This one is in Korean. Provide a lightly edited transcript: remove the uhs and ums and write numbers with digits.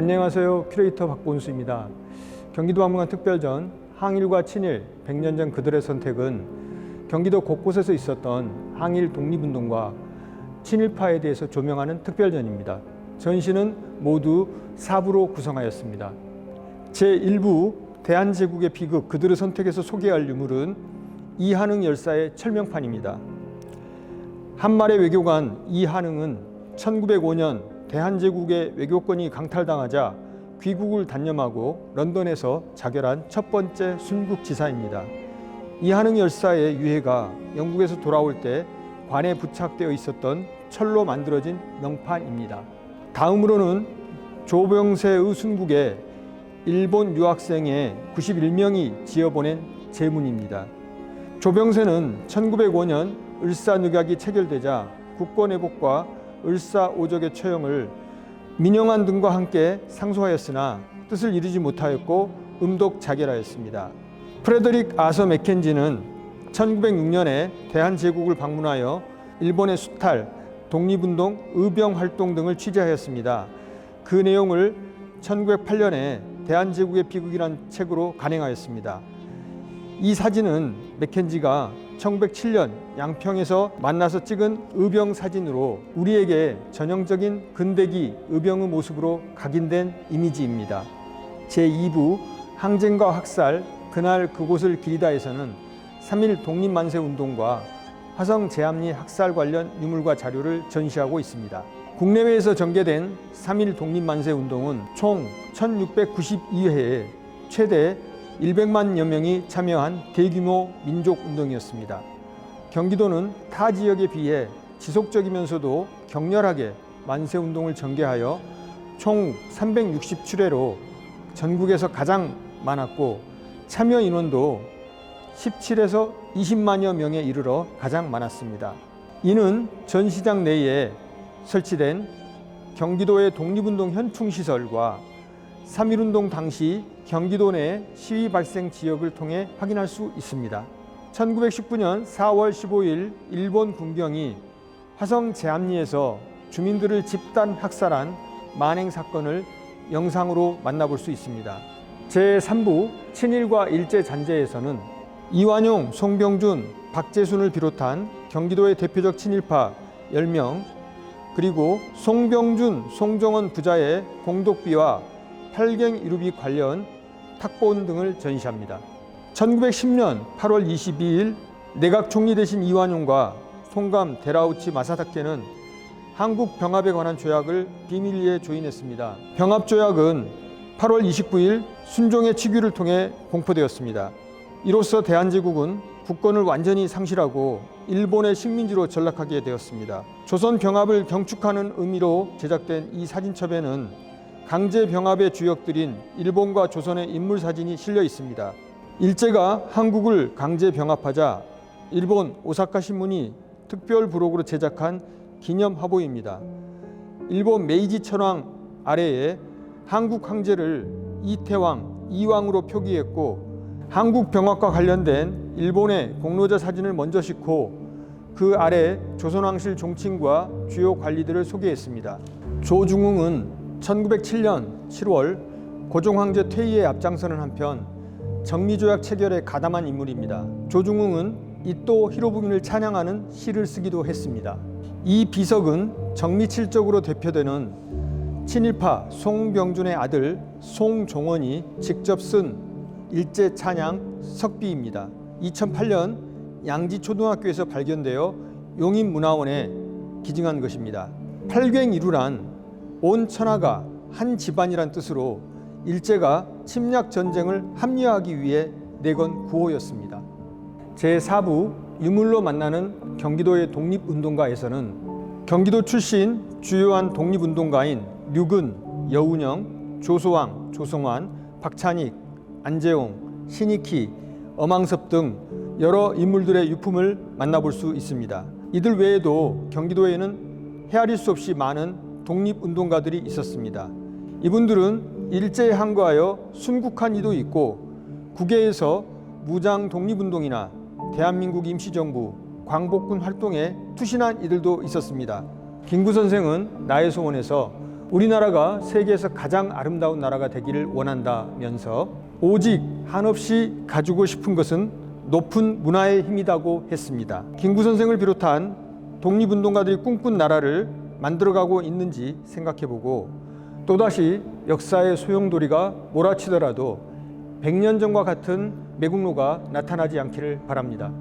안녕하세요. 큐레이터 박본수입니다. 경기도 박물관 특별전 항일과 친일 100년 전 그들의 선택은 경기도 곳곳에서 있었던 항일 독립운동과 친일파에 대해서 조명하는 특별전입니다. 전시는 모두 4부로 구성하였습니다. 제1부 대한제국의 비극 그들의 선택에서 소개할 유물은 이한흥 열사의 철명판입니다. 한말의 외교관 이한흥은 1905년 대한제국의 외교권이 강탈당하자 귀국을 단념하고 런던에서 자결한 첫 번째 순국지사입니다. 이한흥 열사의 유해가 영국에서 돌아올 때 관에 부착되어 있었던 철로 만들어진 명판입니다. 다음으로는 조병세의 순국에 일본 유학생의 91명이 지어보낸 제문입니다. 조병세는 1905년 을사늑약이 체결되자 국권회복과 을사오적의 처형을 민영환 등과 함께 상소하였으나 뜻을 이루지 못하였고 음독 자결하였습니다. 프레더릭 아서 맥켄지는 1906년에 대한제국을 방문하여 일본의 수탈, 독립운동, 의병활동 등을 취재하였습니다. 그 내용을 1908년에 대한제국의 비극이라는 책으로 간행하였습니다. 이 사진은 맥켄지가 1907년 양평에서 만나서 찍은 의병 사진으로 우리에게 전형적인 근대기 의병의 모습으로 각인된 이미지입니다. 제2부 항쟁과 학살, 그날 그곳을 기리다에서는 3.1 독립만세운동과 화성 제암리 학살 관련 유물과 자료를 전시하고 있습니다. 국내외에서 전개된 3.1 독립만세운동은 총 1692회에 최대 100만여 명이 참여한 대규모 민족운동이었습니다. 경기도는 타 지역에 비해 지속적이면서도 격렬하게 만세운동을 전개하여 총 367회로 전국에서 가장 많았고 참여 인원도 17에서 20만여 명에 이르러 가장 많았습니다. 이는 전시장 내에 설치된 경기도의 독립운동 현충시설과 3.1운동 당시 경기도 내 시위 발생 지역을 통해 확인할 수 있습니다. 1919년 4월 15일 일본 군경이 화성 제암리에서 주민들을 집단 학살한 만행 사건을 영상으로 만나볼 수 있습니다. 제3부 친일과 일제 잔재에서는 이완용, 송병준, 박재순을 비롯한 경기도의 대표적 친일파 10명 그리고 송병준, 송정원 부자의 공독비와 팔갱 이루비 관련 탁본 등을 전시합니다. 1910년 8월 22일 내각 총리 대신 이완용과 통감 데라우치 마사다케는 한국 병합에 관한 조약을 비밀리에 조인했습니다. 병합조약은 8월 29일 순종의 직위를 통해 공포되었습니다. 이로써 대한제국은 국권을 완전히 상실하고 일본의 식민지로 전락하게 되었습니다. 조선 병합을 경축하는 의미로 제작된 이 사진첩에는 강제 병합의 주역들인 일본과 조선의 인물 사진이 실려 있습니다. 일제가 한국을 강제 병합하자 일본 오사카 신문이 특별 부록으로 제작한 기념 화보입니다. 일본 메이지 천황 아래에 한국 황제를 이태왕, 이왕으로 표기했고 한국 병합과 관련된 일본의 공로자 사진을 먼저 싣고 그 아래 조선왕실 종친과 주요 관리들을 소개했습니다. 조중웅은 1907년 7월 고종황제 퇴위에 앞장서는 한편 정미조약 체결에 가담한 인물입니다. 조중웅은 이토 히로부미를 찬양하는 시를 쓰기도 했습니다. 이 비석은 정미칠적으로 대표되는 친일파 송병준의 아들 송종원이 직접 쓴 일제 찬양 석비입니다. 2008년 양지초등학교에서 발견되어 용인문화원에 기증한 것입니다. 팔갱이루란 온 천하가 한 집안이란 뜻으로 일제가 침략 전쟁을 합리화하기 위해 내건 구호였습니다. 제4부 유물로 만나는 경기도의 독립운동가에서는 경기도 출신 주요한 독립운동가인 류근, 여운영, 조소왕, 조성환, 박찬익, 안재홍, 신익희, 엄항섭 등 여러 인물들의 유품을 만나볼 수 있습니다. 이들 외에도 경기도에는 헤아릴 수 없이 많은 독립운동가들이 있었습니다. 이분들은 일제에 항거하여 순국한 이도 있고 국외에서 무장 독립운동이나 대한민국 임시정부, 광복군 활동에 투신한 이들도 있었습니다. 김구 선생은 나의 소원에서 우리나라가 세계에서 가장 아름다운 나라가 되기를 원한다면서 오직 한없이 가지고 싶은 것은 높은 문화의 힘이라고 했습니다. 김구 선생을 비롯한 독립운동가들이 꿈꾼 나라를 만들어가고 있는지 생각해보고 또다시 역사의 소용돌이가 몰아치더라도 100년 전과 같은 매국노가 나타나지 않기를 바랍니다.